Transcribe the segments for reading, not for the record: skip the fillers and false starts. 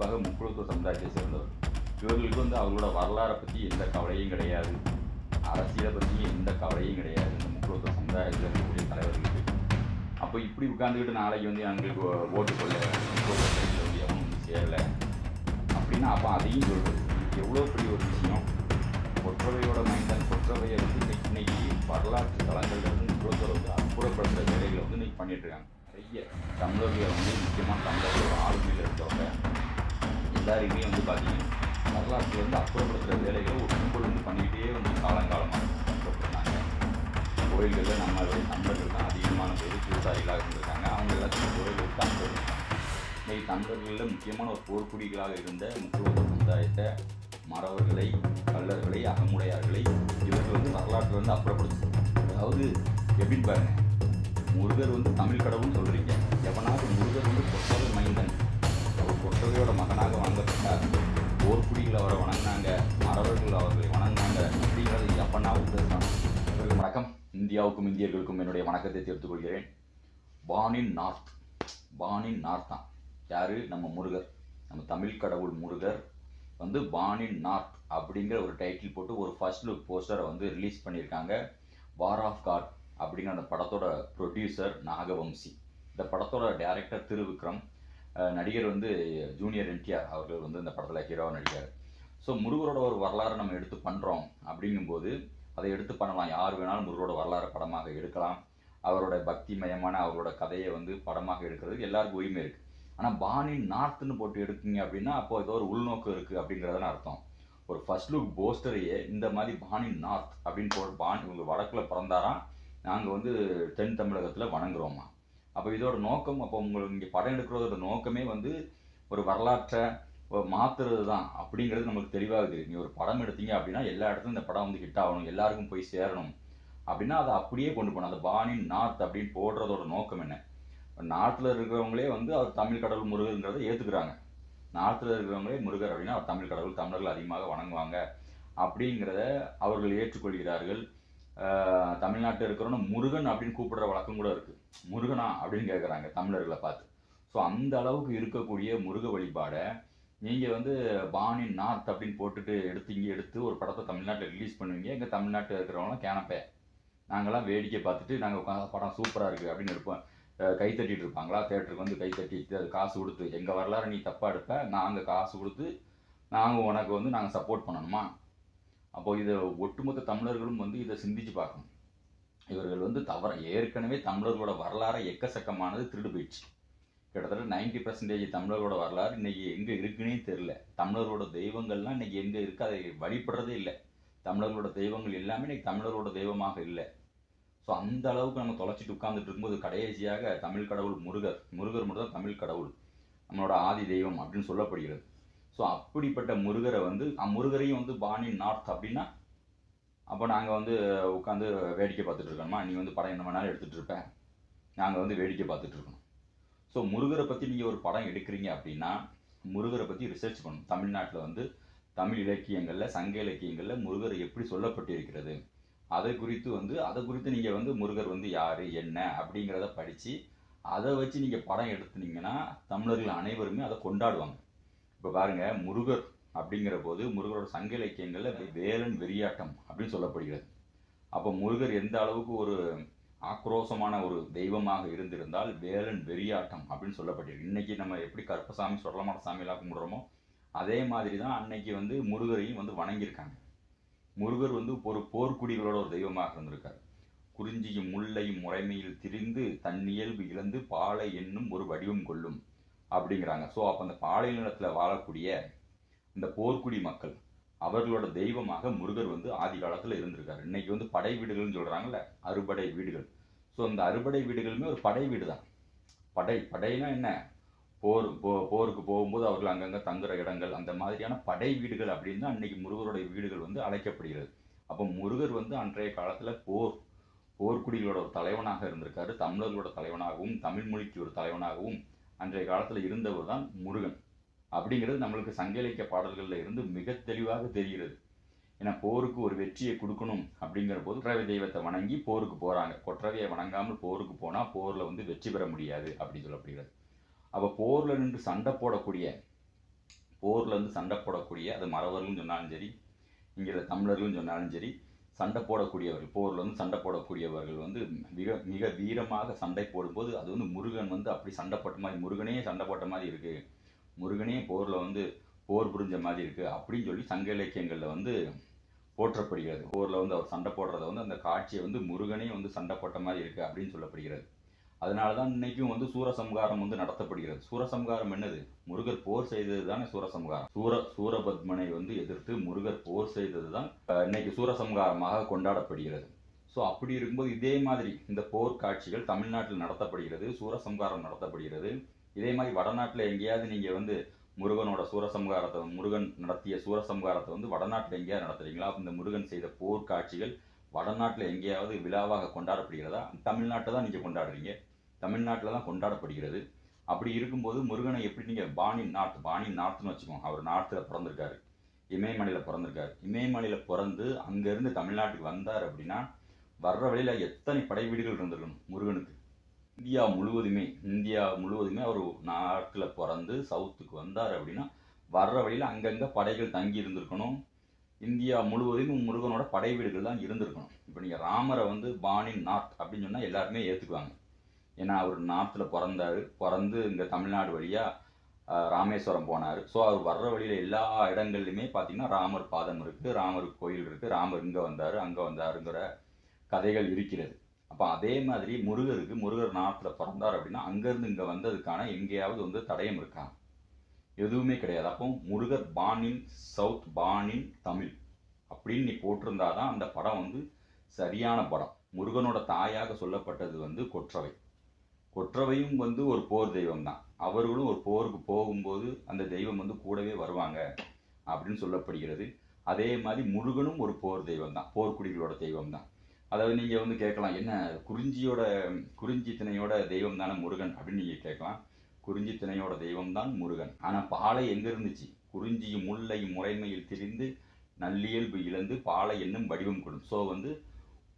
குறிப்பாக முக்குளத்தூர் சமுதாயத்தை சேர்ந்தவர். இவர்களுக்கு அவங்களோட வரலாறை பற்றி எந்த கவலையும் கிடையாது, அரசியலை பற்றியும் எந்த கவலையும் கிடையாது இந்த முக்குளத்தூர் சமுதாயத்தில் இருக்கக்கூடிய தலைவர்களுக்கு. அப்போ இப்படி உட்காந்துக்கிட்டு நாளைக்கு எங்களுக்கு ஓட்டு கொள்ள முக்குளத்தூர் எவனும் சேரலை அப்படின்னா அப்போ அதையும் சொல்கிறது எவ்வளோ பெரிய ஒரு விஷயம். கொற்றவையோட மைந்தன் கொற்றவையை இன்னைக்கு வரலாற்று தளங்கள்லேருந்து முக்குளத்தூரை அப்புறப்படுத்துகிற வேலைகளை இன்னைக்கு பண்ணிட்டு இருக்காங்க. நிறைய தமிழர்களை முக்கியமாக தமிழர்களோட ஆளுமையில் இருக்கிறவங்க எல்லாருமே பார்த்தீங்கன்னா வரலாற்றுலேருந்து அப்புறப்படுத்துகிற வேலைகளை ஒரு கும்பல் பண்ணிக்கிட்டே காலங்காலமாக கஷ்டப்படுறாங்க. கோயில்களில் நம்மளுடைய தமிழர்கள் தான் அதிகமான பேர் பூசாரிகளாக இருந்திருக்காங்க. அவங்க எல்லாத்தையும் கோயில்களுக்கு அனுப்பியிருக்காங்க. இன்றைக்கி தமிழர்களில் முக்கியமான ஒரு போர்க்குடிகளாக இருந்த முக்குளத்தூர் சமுதாயத்தை மறவர்களை, கள்ளர்களை, அகமுடையார்களை இவர்கள் வரலாற்றுலேருந்து அப்புறப்படுத்து. அதாவது எப்படின்னு பாருங்க, முருகர் தமிழ் கடவுள்னு சொல்கிறீங்க. எவனாவது முருகர் கொற்றவை மைந்தன், அவர் கொற்றவையோட மகனாக வழங்கப்பட்டார். போர்க்குடிகள் அவரை வணங்கினாங்க, மறவர்கள் அவர்களை வணங்கினாங்க அப்படிங்கிறது எப்பனா உத்தரவான. இவருக்கு வணக்கம். இந்தியாவுக்கும் இந்தியர்களுக்கும் என்னுடைய வணக்கத்தை தெரிவித்துக் கொள்கிறேன். பானின் நார்த் தான் யாரு? நம்ம முருகர், நம்ம தமிழ் கடவுள் முருகர் பானின் நார்த் அப்படிங்கிற ஒரு டைட்டில் போட்டு ஒரு ஃபர்ஸ்ட் லுக் போஸ்டரை ரிலீஸ் பண்ணியிருக்காங்க. வார் ஆஃப் காட் அப்படிங்கிற அந்த படத்தோட ப்ரொடியூசர் நாகவம்சி, இந்த படத்தோட டைரக்டர் திருவிக்ரம், நடிகர் ஜூனியர் என்டிஆர் அவர்கள் இந்த படத்தில் ஹீரோவாக நடிக்கார். ஸோ முருகரோட ஒரு வரலாறு நம்ம எடுத்து பண்ணுறோம் அப்படிங்கும்போது அதை எடுத்து பண்ணலாம். யார் வேணாலும் முருகரோட வரலாறு படமாக எடுக்கலாம். அவரோட பக்தி மயமான அவரோட கதையை படமாக எடுக்கிறதுக்கு எல்லாருக்கும் உரிமை இருக்குது. ஆனால் பானின் நார்த்துன்னு போட்டு எடுக்குங்க அப்படின்னா அப்போ ஏதோ ஒரு உள்நோக்கு இருக்குது அப்படிங்கிறதுன்னு அர்த்தம். ஒரு ஃபர்ஸ்ட் லுக் போஸ்டரையே இந்த மாதிரி பானின் நார்த் அப்படின்னு போட்டு இவங்க வடக்கில் பிறந்தாராம், நாங்கள் தென் தமிழகத்தில் வணங்குறோமா. அப்போ இதோட நோக்கம், அப்போ உங்களுக்கு இங்கே படம் எடுக்கிறதோட நோக்கமே ஒரு வரலாற்றை மாற்றுறது தான் அப்படிங்கிறது நமக்கு தெளிவாக தெரியும். நீங்கள் ஒரு படம் எடுத்தீங்க அப்படின்னா எல்லா இடத்துலையும் இந்த படம் ஹிட் ஆகணும், எல்லாருக்கும் போய் சேரணும் அப்படின்னா அதை அப்படியே கொண்டு போகணும். அந்த பானின் நார்த் அப்படின்னு போடுறதோட நோக்கம் என்ன? நார்த்தில் இருக்கிறவங்களே அவர் தமிழ் கடவுள் முருகருங்கிறத ஏற்றுக்கிறாங்க. நார்த்தில் இருக்கிறவங்களே முருகர் அப்படின்னா அவர் தமிழ் கடவுள், தமிழர்கள் அதிகமாக வணங்குவாங்க அப்படிங்கிறத அவர்கள் ஏற்றுக்கொள்கிறார்கள். தமிழ்நாட்டில் இருக்கிறவங்க முருகன் அப்படின்னு கூப்பிடுற வழக்கம் கூட இருக்குது. முருகனா அப்படின்னு கேட்குறாங்க தமிழர்களை பார்த்து. ஸோ அந்த அளவுக்கு இருக்கக்கூடிய முருக வழிபாடை நீங்கள் பானின் நார்த் அப்படின்னு போட்டுட்டு எடுத்து ஒரு படத்தை தமிழ்நாட்டில் ரிலீஸ் பண்ணுவீங்க. எங்கள் தமிழ்நாட்டில் இருக்கிறவங்களாம் கேனப்பே நாங்கள்லாம் வேடிக்கை பார்த்துட்டு நாங்கள் படம் சூப்பராக இருக்குது அப்படின்னு இருப்போம். கை தட்டிட்டு இருப்பாங்களா? தேட்டருக்கு கை தட்டிட்டு அது காசு கொடுத்து எங்கள் வரலாறு நீ தப்பாக எடுப்ப, நாங்கள் காசு கொடுத்து நாங்கள் உனக்கு நாங்கள் சப்போர்ட் பண்ணணுமா? அப்போ இதை ஒட்டுமொத்த தமிழர்களும் இதை சிந்திச்சு பார்க்கணும். இவர்கள் தவற ஏற்கனவே தமிழர்களோட வரலாறு எக்கச்சக்கமானது திருடு போயிடுச்சு. கிட்டத்தட்ட 90% தமிழர்களோட வரலாறு இன்னைக்கு எங்கே இருக்குன்னே தெரியல. தமிழர்களோட தெய்வங்கள்லாம் இன்னைக்கு எங்கே இருக்குது, அதை வழிபடுறதே இல்லை. தமிழர்களோட தெய்வங்கள் எல்லாமே இன்னைக்கு தமிழர்களோட தெய்வமாக இல்லை. ஸோ அந்த அளவுக்கு நம்ம தொலைச்சிட்டு உட்கார்ந்துட்டு இருக்கும்போது கடைசியாக தமிழ் கடவுள் முருகர் மட்டும் தான் தமிழ் கடவுள், நம்மளோட ஆதி தெய்வம் அப்படின்னு சொல்லப்படுகிறது. ஸோ அப்படிப்பட்ட முருகரை முருகரையும் பானின் நார்த் அப்படின்னா அப்போ நாங்கள் உட்காந்து வேடிக்கை பார்த்துட்டு இருக்கணுமா? நீ படம் என்ன வேணாலும் எடுத்துகிட்டு இருப்பேன், நாங்கள் வேடிக்கை பார்த்துட்டு இருக்கணும். ஸோ முருகரை பற்றி நீங்கள் ஒரு படம் எடுக்கிறீங்க அப்படின்னா முருகரை பற்றி ரிசர்ச் பண்ணணும். தமிழ்நாட்டில் தமிழ் இலக்கியங்களில், சங்க இலக்கியங்களில் முருகரை எப்படி சொல்லப்பட்டிருக்கிறது, அதை குறித்து நீங்கள் முருகர் யார் என்ன அப்படிங்கிறத படித்து அதை வச்சு நீங்கள் படம் எடுத்துனீங்கன்னா தமிழர்கள் அனைவருமே அதை கொண்டாடுவாங்க. இப்போ பாருங்கள், முருகர் அப்படிங்கிற போது முருகரோட சங்க இலக்கியங்களில் வேலன் வெறியாட்டம் அப்படின்னு சொல்லப்படுகிறது. அப்போ முருகர் எந்த அளவுக்கு ஒரு ஆக்ரோஷமான ஒரு தெய்வமாக இருந்திருந்தால் வேலன் வெறியாட்டம் அப்படின்னு சொல்லப்பட்டிருக்கு. இன்னைக்கு நம்ம எப்படி கருப்பசாமி சொல்லமாட்ட சாமியெல்லாம் கும்பிடுறோமோ அதே மாதிரி தான் அன்னைக்கு முருகரையும் வணங்கியிருக்காங்க. முருகர் ஒரு போர்க்குடிகளோட ஒரு தெய்வமாக இருந்திருக்கார். குறிஞ்சியும் முல்லையும் முறைமையில் திரிந்து தன்னியல்பு இழந்து பாலை என்னும் ஒரு வடிவம் கொள்ளும் அப்படிங்கிறாங்க. ஸோ அப்போ அந்த பாலை நிலத்தில் வாழக்கூடிய இந்த போர்க்குடி மக்கள் அவர்களோட தெய்வமாக முருகர் ஆதி காலத்தில் இருந்திருக்காரு. இன்னைக்கு படை வீடுகள்னு சொல்கிறாங்கல்ல, அறுபடை வீடுகள். ஸோ அந்த அறுபடை வீடுகளுமே ஒரு படை வீடு தான். படைனா என்ன? போருக்கு போகும்போது அவர்கள் அங்கங்கே தங்குற இடங்கள், அந்த மாதிரியான படை வீடுகள் அப்படின்னு தான் அன்னைக்கு முருகருடைய வீடுகள் அழைக்கப்படுகிறது. அப்போ முருகர் அன்றைய காலத்தில் போர்க்குடிகளோட ஒரு தலைவனாக இருந்திருக்காரு. தமிழர்களோட தலைவனாகவும் தமிழ் மொழிக்கு ஒரு தலைவனாகவும் அன்றைய காலத்தில் இருந்தவர் தான் முருகன் அப்படிங்கிறது நம்மளுக்கு சங்க இலக்கிய பாடல்களில் இருந்து மிக தெளிவாக தெரிகிறது. ஏன்னா போருக்கு ஒரு வெற்றியை கொடுக்கணும் அப்படிங்கிற போது கொற்றவை தெய்வத்தை வணங்கி போருக்கு போகிறாங்க. கொற்றவையை வணங்காமல் போருக்கு போனால் போரில் வெற்றி பெற முடியாது அப்படின்னு சொல்லப்படுகிறது. அப்போ போரில் நின்று சண்டை போடக்கூடிய போரில் வந்து சண்டை போடக்கூடிய, அது மறவர்கள்னு சொன்னாலும் சரி, இங்கே தமிழர்கள்னு சொன்னாலும் சரி, சண்டை போடக்கூடியவர்கள், போரில் வந்து சண்டை போடக்கூடியவர்கள் வந்து மிக மிக வீரமாக சண்டை போடும்போது அது வந்து முருகன் வந்து அப்படி சண்டை போட்ட மாதிரி, முருகனே சண்டை போட்ட மாதிரி இருக்குது, முருகனே போரில் வந்து போர் புரிஞ்ச மாதிரி இருக்குது அப்படின்னு சொல்லி சங்க இலக்கியங்களில் வந்து போற்றப்படுகிறது. போரில் வந்து அவர் சண்டை போடுறத வந்து அந்த காட்சியை வந்து முருகனே வந்து சண்டை போட்ட மாதிரி இருக்குது அப்படின்னு சொல்லப்படுகிறது. அதனால தான் இன்னைக்கும் வந்து சூரசம்ஹாரம் வந்து நடத்தப்படுகிறது. சூரசம்ஹாரம் என்னது? முருகர் போர் செய்தது தானே சூரசம்ஹாரம். சூரபத்மனை வந்து எதிர்த்து முருகர் போர் செய்தது தான் இன்னைக்கு சூரசம்ஹாரமாக கொண்டாடப்படுகிறது. ஸோ அப்படி இருக்கும்போது இதே மாதிரி இந்த போர் காட்சிகள் தமிழ்நாட்டில் நடத்தப்படுகிறது, சூரசம்ஹாரம் நடத்தப்படுகிறது. இதே மாதிரி வடநாட்டில் எங்கேயாவது நீங்கள் வந்து முருகனோட சூரசம்ஹாரத்தை, முருகன் நடத்திய சூரசம்ஹாரத்தை வந்து வடநாட்டில் எங்கேயாவது நடத்துறீங்களா? இந்த முருகன் செய்த போர் காட்சிகள் வடநாட்டில் எங்கேயாவது விழாவாக கொண்டாடப்படுகிறதா? தமிழ்நாட்டை தான் நீங்கள் கொண்டாடுறீங்க, தமிழ்நாட்டில் தான் கொண்டாடப்படுகிறது. அப்படி இருக்கும்போது முருகனை எப்படி நீங்கள் பாணி நார்த்னு வச்சுக்கோங்க. அவர் நார்த்தில் பிறந்திருக்காரு, இமயமலையில் பிறந்திருக்காரு. இமயமலையில் பிறந்து அங்கேருந்து தமிழ்நாட்டுக்கு வந்தார் அப்படின்னா வர்ற வழியில் எத்தனை படை வீடுகள் இருந்திருக்கணும் முருகனுக்கு? இந்தியா முழுவதுமே அவர் நாட்டில் பிறந்து சவுத்துக்கு வந்தார் அப்படின்னா வர்ற வழியில் அங்கங்கே படைகள் தங்கி இருந்திருக்கணும். இந்தியா முழுவதும் முருகனோட படை வீடுகள் தான் இருந்திருக்கணும். இப்போ நீங்கள் ராமரை வந்து பாணின் நார்த் அப்படின்னு சொன்னால் எல்லாருமே ஏற்றுக்குவாங்க. ஏன்னா அவர் நார்த்தில் பிறந்து இங்கே தமிழ்நாடு வழியாக ராமேஸ்வரம் போனார். ஸோ அவர் வர்ற வழியில் எல்லா இடங்கள்லையுமே பார்த்தீங்கன்னா ராமர் பாதம் இருக்குது, ராமர் கோயில் இருக்குது, ராமர் இங்கே வந்தார் அங்கே வந்தாருங்கிற கதைகள் இருக்கிறது. அப்போ அதே மாதிரி முருகர் நாட்டில் பிறந்தார் அப்படின்னா அங்கேருந்து இங்கே வந்ததுக்கான எங்கேயாவது வந்து தடயம் இருக்கா? எதுவுமே கிடையாது. அப்போ முருகர் பாணின் சவுத், பாணின் தமிழ் அப்படின்னு நீ போட்டிருந்தாதான் அந்த படம் வந்து சரியான படம். முருகனோட தாயாக சொல்லப்பட்டது வந்து கொற்றவையும் வந்து ஒரு போர் தெய்வம் தான். அவர்களும் ஒரு போருக்கு போகும்போது அந்த தெய்வம் வந்து கூடவே வருவாங்க அப்படின்னு சொல்லப்படுகிறது. அதே மாதிரி முருகனும் ஒரு போர் தெய்வம் தான், போர்க்குடிகளோட தெய்வம் தான். அதாவது நீங்கள் வந்து கேட்கலாம், என்ன குறிஞ்சி திணையோட தெய்வம் தானே முருகன் அப்படின்னு நீங்கள் கேட்கலாம். குறிஞ்சி திணையோட தெய்வம் தான் முருகன். ஆனால் பாலை எங்கே இருந்துச்சு? குறிஞ்சியும் முல்லையும் முறைமையில் திரிந்து நல்லியல்பு இழந்து பாலை என்னும் வடிவம் கொடும். ஸோ வந்து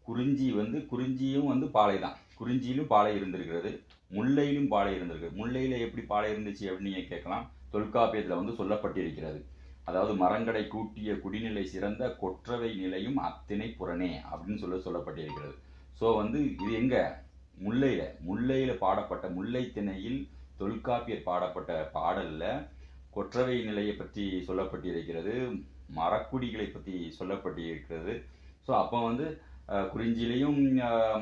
குறிஞ்சியும் வந்து பாலை தான். குறிஞ்சியிலும் பாலை இருந்திருக்கிறது, முல்லையிலும் பாலை இருந்திருக்கிறது. முல்லையில எப்படி பாலை இருந்துச்சு அப்படின்னு நீங்கள் கேட்கலாம். தொல்காப்பியத்தில் வந்து சொல்லப்பட்டிருக்கிறது. அதாவது மரங்கடை கூட்டிய குடிநிலை சிறந்த கொற்றவை நிலையும் அத்திணை புறனே அப்படின்னு சொல்லப்பட்டிருக்கிறது. ஸோ வந்து இது எங்க? முல்லையில பாடப்பட்ட, முல்லை திணையில் தொல்காப்பியர் பாடப்பட்ட பாடல்ல கொற்றவை நிலையை பற்றி சொல்லப்பட்டிருக்கிறது, மரக்குடிகளை பற்றி சொல்லப்பட்டிருக்கிறது. ஸோ அப்போ வந்து குறிஞ்சிலையும்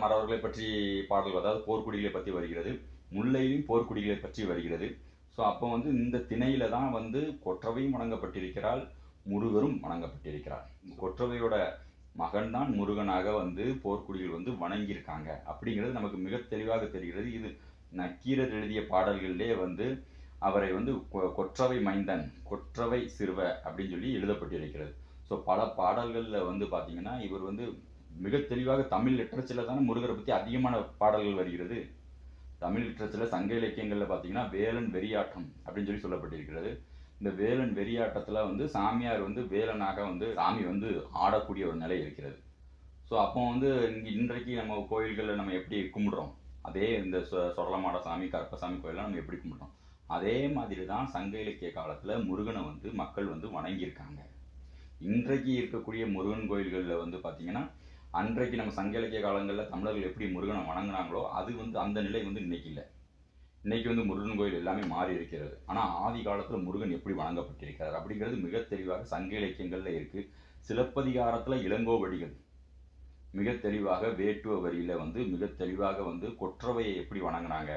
மறவர்களை பற்றி பாடல்கள், அதாவது போர்க்குடிகளை பற்றி வருகிறது, முல்லையிலும் போர்க்குடிகளை பற்றி வருகிறது. ஸோ அப்போ வந்து இந்த திணையில தான் வந்து கொற்றவையும் வணங்கப்பட்டிருக்கிறாள், முருகரும் வணங்கப்பட்டிருக்கிறார். கொற்றவையோட மகன் தான் முருகனாக வந்து போர்க்குடிகள் வந்து வணங்கியிருக்காங்க அப்படிங்கிறது நமக்கு மிக தெளிவாக தெரிகிறது. இது நக்கீரர் எழுதிய பாடல்களிலே வந்து அவரை வந்து கொற்றவை மைந்தன், கொற்றவை சிறுவ அப்படின்னு சொல்லி எழுதப்பட்டிருக்கிறது. ஸோ பல பாடல்களில் வந்து பார்த்தீங்கன்னா இவர் வந்து மிக தெளிவாக தமிழ் லிட்ரேச்சரில் தானே முருகரை பற்றி அதிகமான பாடல்கள் வருகிறது. தமிழ் லிட்ரேச்சரில் சங்க இலக்கியங்களில் பார்த்தீங்கன்னா வேலன் வெறியாட்டம் அப்படின்னு சொல்லி சொல்லப்பட்டிருக்கிறது. இந்த வேலன் வெறியாட்டத்தில் வந்து சாமியார் வந்து வேலனாக வந்து சாமி வந்து ஆடக்கூடிய ஒரு நிலை இருக்கிறது. ஸோ அப்போ வந்து இன்றைக்கு நம்ம கோயில்களில் நம்ம எப்படி கும்பிடுறோம், அதே இந்த சொடலமாட சாமி, கருப்பசாமி கோயிலெலாம் நம்ம எப்படி கும்பிடுறோம், அதே மாதிரி தான் சங்க இலக்கிய காலத்தில் முருகனை வந்து மக்கள் வந்து வணங்கியிருக்காங்க. இன்றைக்கு இருக்கக்கூடிய முருகன் கோயில்களில் வந்து பார்த்தீங்கன்னா அன்றைக்கு நம்ம சங்க இலக்கிய காலங்களில் தமிழர்கள் எப்படி முருகனை வணங்கினாங்களோ அது வந்து அந்த நிலை வந்து இன்னைக்கு இல்லை. இன்னைக்கு வந்து முருகன் கோயில் எல்லாமே மாறி இருக்கிறது. ஆனால் ஆதி காலத்தில் முருகன் எப்படி வணங்கப்பட்டிருக்கிறார் அப்படிங்கிறது மிக தெளிவாக சங்க இலக்கியங்களில் இருக்குது. சிலப்பதிகாரத்தில் இளங்கோவடிகள் மிக தெளிவாக வேட்டுவ வரியில் வந்து மிக தெளிவாக வந்து கொற்றவையை எப்படி வணங்கினாங்க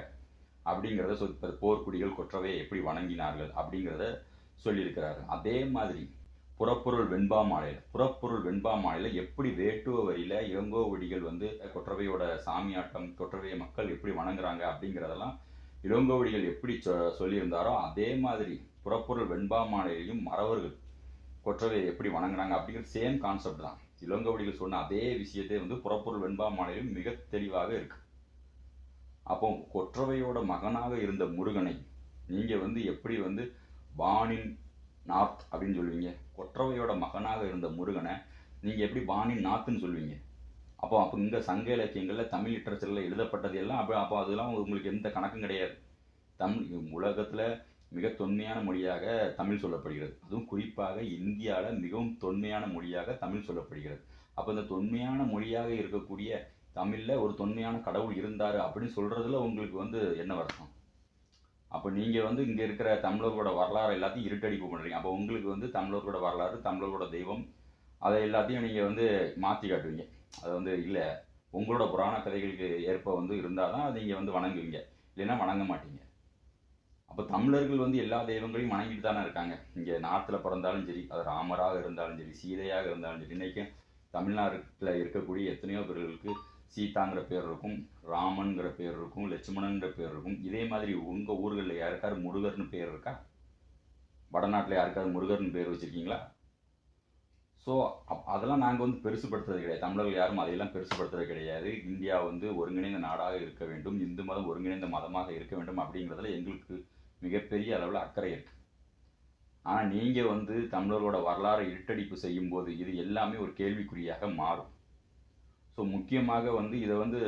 அப்படிங்கிறத போர்க்குடிகள் கொற்றவையை எப்படி வணங்கினார்கள் அப்படிங்கிறத சொல்லியிருக்கிறாரு. அதே மாதிரி புறப்பொருள் வெண்பா மாலையில் எப்படி வேட்டுவ வரியில இளங்கோவடிகள் வந்து கொற்றவையோட சாமியாட்டம், கொற்றவையை மக்கள் எப்படி வணங்குறாங்க அப்படிங்கிறதெல்லாம் இளங்கோவடிகள் எப்படி சொல்லியிருந்தாரோ அதே மாதிரி புறப்பொருள் வெண்பா மாலையிலையும் மறவர்கள் கொற்றவையை எப்படி வணங்குறாங்க அப்படிங்கிற சேம் கான்செப்ட் தான். இளங்கோவடிகள் சொன்ன அதே விஷயத்தை வந்து புறப்பொருள் வெண்பா மாலையிலும் மிக தெளிவாக இருக்கு. அப்போ கொற்றவையோட மகனாக இருந்த முருகனை நீங்க வந்து எப்படி வந்து பாணின் நார்த் அப்படின்னு சொல்லுவீங்க? கொற்றவையோட மகனாக இருந்த முருகனை நீங்க எப்படி பாணின் நார்த்னு சொல்லுவீங்க? அப்போ இங்க சங்க இலக்கியங்கள்ல தமிழ் லிட்ரேச்சர்ல எழுதப்பட்டது எல்லாம் அப்போ அதெல்லாம் உங்களுக்கு எந்த கணக்கும் கிடையாது. தமிழ் உலகத்துல மிக தொன்மையான மொழியாக தமிழ் சொல்லப்படுகிறது. அதுவும் குறிப்பாக இந்தியாவில் மிகவும் தொன்மையான மொழியாக தமிழ் சொல்லப்படுகிறது. அப்போ இந்த தொன்மையான மொழியாக இருக்கக்கூடிய தமிழில் ஒரு தொன்மையான கடவுள் இருந்தார் அப்படின்னு சொல்கிறதுல உங்களுக்கு வந்து என்ன வருத்தம்? அப்போ நீங்கள் வந்து இங்கே இருக்கிற தமிழர்களோட வரலாறு எல்லாத்தையும் இருட்டடிப்பு பண்ணுறீங்க. அப்போ உங்களுக்கு வந்து தமிழர்களோட வரலாறு, தமிழர்களோட தெய்வம், அதை எல்லாத்தையும் நீங்கள் வந்து மாற்றி காட்டுவீங்க. அது வந்து இல்லை, உங்களோட புராண கதைகளுக்கு ஏற்ப வந்து இருந்தால் தான் நீங்கள் வந்து வணங்குவீங்க, இல்லைன்னா வணங்க மாட்டீங்க. அப்போ தமிழர்கள் வந்து எல்லா தெய்வங்களையும் வணங்கிட்டு தானே இருக்காங்க. இங்கே நாட்டில் பிறந்தாலும் சரி, அது ராமராக இருந்தாலும் சரி, சீதையாக இருந்தாலும் சரி, இன்றைக்கும் தமிழ்நாட்டில் இருக்கக்கூடிய எத்தனையோ பேர்களுக்கு சீதாங்கிற பேர் இருக்கும், ராமன்கிற பேர் இருக்கும், லட்சுமணன்ற பேர் இருக்கும். இதே மாதிரி உங்கள் ஊர்களில் யாருக்காவது முருகர்னு பேர் இருக்கா? வடநாட்டில் யாருக்காவது முருகர்னு பேர் வச்சுருக்கீங்களா? ஸோ அதெல்லாம் நாங்கள் வந்து பெருசுப்படுத்துறது கிடையாது. தமிழர்கள் யாரும் அதையெல்லாம் பெருசுப்படுத்துறது கிடையாது. இந்தியா வந்து ஒருங்கிணைந்த நாடாக இருக்க வேண்டும், இந்து மதம் ஒருங்கிணைந்த மதமாக இருக்க வேண்டும் அப்படிங்கிறதுல எங்களுக்கு மிகப்பெரிய அளவில் அக்கறை இருக்குது. ஆனால் நீங்கள் வந்து தமிழர்களோட வரலாறை இருட்டடிப்பு செய்யும்போது இது எல்லாமே ஒரு கேள்விக்குறியாக மாறும். ஸோ முக்கியமாக வந்து இதை வந்து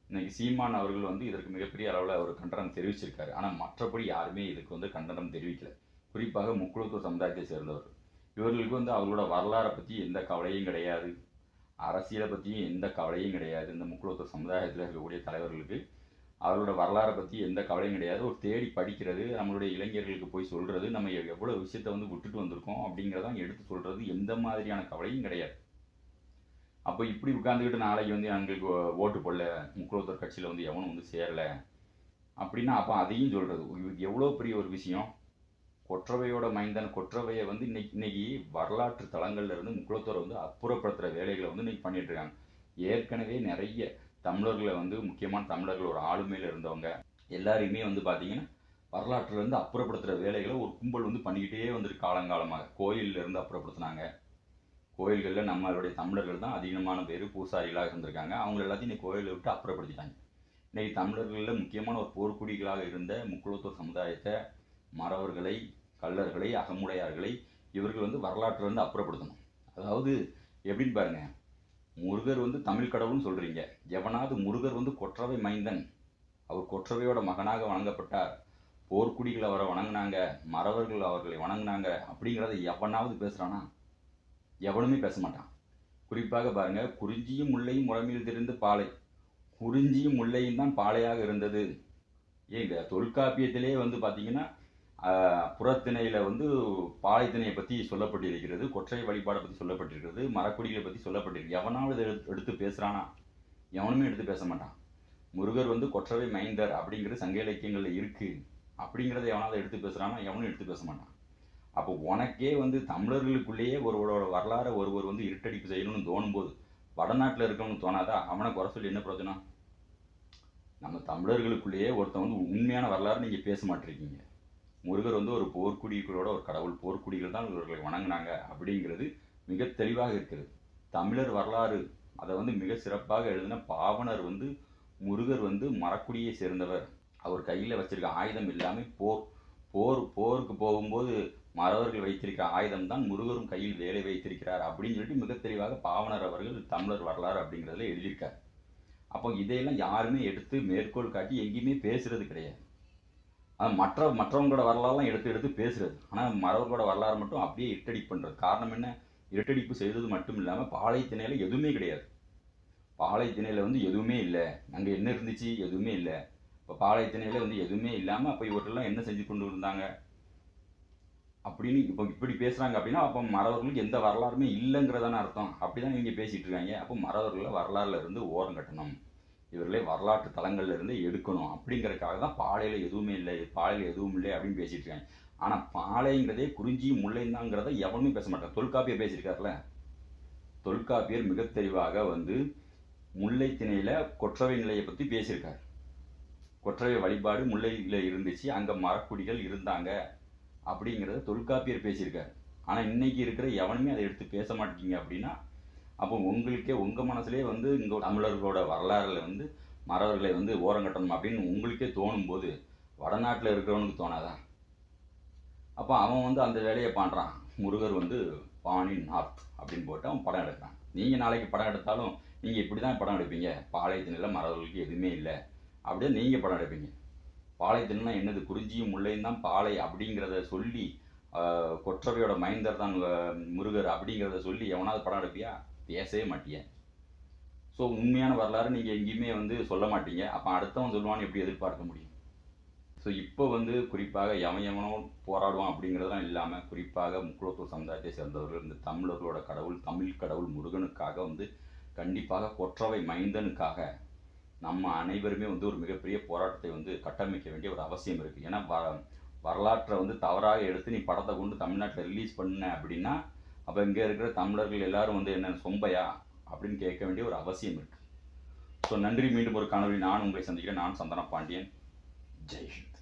இன்னைக்கு சீமான் அவர்கள் வந்து இதற்கு மிகப்பெரிய அளவில் ஒரு கண்டனம் தெரிவிச்சிருக்காரு. ஆனால் மற்றபடி யாருமே இதுக்கு வந்து கண்டனம் தெரிவிக்கல. குறிப்பாக முக்குளத்தூர் சமுதாயத்தை சேர்ந்தவர்கள். இவர்களுக்கு வந்து அவங்களோட வரலாறை பற்றி எந்த கவலையும் கிடையாது, அரசியலை பற்றியும் எந்த கவலையும் கிடையாது. இந்த முக்குளத்தூர் சமுதாயத்தில் இருக்கக்கூடிய தலைவர்களுக்கு அவரோட வரலாறை பற்றி எந்த கவலையும் கிடையாது. ஒரு தேடி படிக்கிறது, நம்மளுடைய இளைஞர்களுக்கு போய் சொல்கிறது, நம்ம எவ்வளோ விஷயத்தை வந்து விட்டுட்டு வந்திருக்கோம் அப்படிங்கிறதான் எடுத்து சொல்கிறது, எந்த மாதிரியான கவலையும் கிடையாது. அப்போ இப்படி உட்காந்துக்கிட்டு நாளைக்கு வந்து எங்களுக்கு ஓட்டு போடல, முக்குளத்தூர் கட்சியில் வந்து எவனும் வந்து சேரலை அப்படின்னா அப்போ அதையும் சொல்கிறது. எவ்வளோ பெரிய ஒரு விஷயம். கொற்றவையோட மைந்தன் கொற்றவையை வந்து இன்னைக்கு வரலாற்று தளங்கள்ல இருந்து முக்குளத்தூரை வந்து அப்புறப்படுத்துகிற வேலைகளை வந்து இன்னைக்கு பண்ணிட்டு இருக்காங்க. ஏற்கனவே நிறைய தமிழர்களை வந்து முக்கியமான தமிழர்கள் ஒரு ஆளுமையில் இருந்தவங்க எல்லாரையுமே வந்து பார்த்தீங்கன்னா வரலாற்றுலேருந்து அப்புறப்படுத்துகிற வேலைகளை ஒரு கும்பல் வந்து பண்ணிக்கிட்டே வந்துருக்கு காலங்காலமாக. கோயிலிருந்து அப்புறப்படுத்தினாங்க. கோயில்களில் நம்மளுடைய தமிழர்கள் தான் அதிகமான பேர் பூசாரிகளாக இருந்திருக்காங்க. அவங்க எல்லாத்தையும் இன்னைக்கு கோயிலை விட்டு அப்புறப்படுத்திட்டாங்க. இன்னைக்கு தமிழர்களில் முக்கியமான ஒரு போர்க்குடிகளாக இருந்த முக்குளத்தூர் சமுதாயத்தை, மறவர்களை, கள்ளர்களை, அகமுடையார்களை இவர்கள் வந்து வரலாற்றிலிருந்து அப்புறப்படுத்தணும். அதாவது எப்படின்னு பாருங்க, முருகர் வந்து தமிழ் கடவுள்னு சொல்றீங்க. எவனாவது முருகர் வந்து கொற்றவை மைந்தன், அவர் கொற்றவையோட மகனாக வணங்கப்பட்டார், போர்க்குடிகள் அவரை வணங்கினாங்க, மறவர்கள் அவர்களை வணங்கினாங்க அப்படிங்கிறத எவனாவது பேசுறானா? எவனுமே பேச மாட்டான். குறிப்பாக பாருங்க, குறிஞ்சியும் முல்லையும் முறைமையில் தெரிந்த பாலை, குறிஞ்சியும் முல்லையும் தான் பாலையாக இருந்தது. ஏங்க தொல்காப்பியத்திலே வந்து பார்த்தீங்கன்னா புறத்திணையில வந்து பாலைத்திணையை பற்றி சொல்லப்பட்டிருக்கிறது, கொற்றை வழிபாடை பற்றி சொல்லப்பட்டிருக்கிறது, மரக்குடிகளை பற்றி சொல்லப்பட்டிருக்கு. எவனாவது எடுத்து பேசுகிறானா? எவனுமே எடுத்து பேச மாட்டான். முருகர் வந்து கொற்றவை மைந்தர் அப்படிங்கிறது சங்க இலக்கியங்களில் இருக்குது அப்படிங்கிறத எவனாவது எடுத்து பேசுகிறானா? எவனும் எடுத்து பேச மாட்டான். அப்போ உனக்கே வந்து தமிழர்களுக்குள்ளேயே ஒருவரோட வரலாறை ஒருவர் வந்து இருட்டடிப்பு செய்யணும்னு தோணும்போது வடநாட்டில் இருக்கணும்னு தோணாதா? அவனை குறை சொல்லி என்ன பிரயோஜனம்? நம்ம தமிழர்களுக்குள்ளேயே ஒருத்தன் வந்து உண்மையான வரலாறு நீங்கள் பேச மாட்டிருக்கீங்க. முருகர் வந்து ஒரு போர்க்குடிகளோட ஒரு கடவுள், போர்க்குடிகள் தான் இவர்களை வணங்கினாங்க அப்படிங்கிறது மிக தெளிவாக இருக்கிறது. தமிழர் வரலாறு அதை வந்து மிக சிறப்பாக எழுதின பாவனர் வந்து முருகர் வந்து மரக்குடியை சேர்ந்தவர், அவர் கையில் வச்சிருக்க ஆயுதம் எல்லாமே போருக்கு போகும்போது மறவர்கள் வைத்திருக்கிற ஆயுதம் தான் முருகரும் கையில் வேலை வைத்திருக்கிறார் அப்படின்னு சொல்லிட்டு மிக தெளிவாக பாவனர் அவர்கள் தமிழர் வரலாறு அப்படிங்கிறதுல எழுதியிருக்கார். அப்போ இதையெல்லாம் யாருமே எடுத்து மேற்கோள் காட்டி எங்கேயுமே பேசுறது கிடையாது. மற்றவங்களோட வரலாறுலாம் எடுத்து பேசுறது. ஆனால் மறவர்களோட வரலாறு மட்டும் அப்படியே இருட்டடிப்பு பண்ணுறது. காரணம் என்ன? இருட்டடிப்பு செய்தது மட்டும் இல்லாமல் பாளையத்திணையில் எதுவுமே கிடையாது. பாளையத்திணையில் வந்து எதுவுமே இல்லை. அங்கே என்ன இருந்துச்சு? எதுவுமே இல்லை. இப்போ பாளையத்திணையில் வந்து எதுவுமே இல்லாமல் அப்போ இவர்கள்லாம் என்ன செஞ்சு கொண்டு இருந்தாங்க அப்படின்னு இப்போ இப்படி பேசுகிறாங்க அப்படின்னா அப்போ மறவர்களுக்கு எந்த வரலாறுமே இல்லைங்கிறதான அர்த்தம். அப்படி தான் இவங்க பேசிகிட்டு இருக்காங்க. அப்போ மறவர்களை வரலாறுல இருந்து ஓரம் கட்டணும், இவர்களே வரலாற்று தலங்கள்ல இருந்து எடுக்கணும் அப்படிங்கிறதுக்காக தான் பாளையில் எதுவுமே இல்லை, பாளையில் எதுவும் இல்லை அப்படின்னு பேசிட்டு இருக்காங்க. ஆனால் பாளையங்கிறதே குறிஞ்சியும் முல்லையும் தாங்கிறத எவனுமே பேச மாட்டான். தொல்காப்பியர் பேசியிருக்காருல, தொல்காப்பியர் மிக தெளிவாக வந்து முல்லை திணையில் கொற்றவை நிலையை பற்றி பேசியிருக்கார். கொற்றவை வழிபாடு முல்லையில் இருந்துச்சு, அங்கே மரக்குடிகள் இருந்தாங்க அப்படிங்கிறத தொல்காப்பியர் பேசியிருக்காரு. ஆனால் இன்னைக்கு இருக்கிற எவனுமே அதை எடுத்து பேச மாட்டீங்க அப்படின்னா அப்போ உங்களுக்கே உங்கள் மனசுலேயே வந்து இங்கே தமிழர்களோட வரலாறுல வந்து மறவர்களை வந்து ஓரங்கட்டணும் அப்படின்னு உங்களுக்கே தோணும் போது வடநாட்டில் இருக்கிறவனுக்கு தோணாதா? அப்போ அவன் வந்து அந்த வேலையை பண்ணுறான். முருகர் வந்து பாணி நார்த் அப்படின்னு போட்டு அவன் படம் எடுக்கிறான். நீங்கள் நாளைக்கு படம் எடுத்தாலும் நீங்கள் இப்படி தான் படம் எடுப்பீங்க, பாளையத்தினில் மறவர்களுக்கு எதுவுமே இல்லை அப்படியே நீங்கள் படம் எடுப்பீங்க. பாலை தின்னா என்னது, குறிஞ்சியும் முல்லையும் தான் பாலை அப்படிங்கிறத சொல்லி கொற்றவையோட மைந்தர் தான் முருகர் அப்படிங்கிறத சொல்லி எவனாவது படம் எடுப்பியா? பேசவே மாட்டிய. ஸோ உண்மையான வரலாறு நீங்கள் எங்கேயுமே வந்து சொல்ல மாட்டீங்க. அப்போ அடுத்தவன் சொல்லுவான்னு எப்படி எதிர்பார்க்க முடியும்? ஸோ இப்போ வந்து குறிப்பாக எவனோ போராடுவான் அப்படிங்கிறதெல்லாம் இல்லாமல், குறிப்பாக முக்குளத்தூர் சமுதாயத்தை சேர்ந்தவர்கள் இந்த தமிழர்களோட கடவுள், தமிழ் கடவுள் முருகனுக்காக வந்து கண்டிப்பாக கொற்றவை மைந்தனுக்காக நம்ம அனைவருமே வந்து ஒரு மிகப்பெரிய போராட்டத்தை வந்து கட்டமைக்க வேண்டிய ஒரு அவசியம் இருக்குது. ஏன்னா வரலாற்றை வந்து தவறாக எடுத்து நீ படத்தை கொண்டு தமிழ்நாட்டில் ரிலீஸ் பண்ண அப்படின்னா, அப்போ இங்கே இருக்கிற தமிழர்கள் எல்லாரும் வந்து என்ன சொம்பையா அப்படின்னு கேட்க வேண்டிய ஒரு அவசியம் இருக்குது. ஸோ நன்றி. மீண்டும் ஒரு காணொலி நான் உங்களை சந்திக்கிறேன். நான் சந்தன பாண்டியன். ஜெய் ஹிந்த்.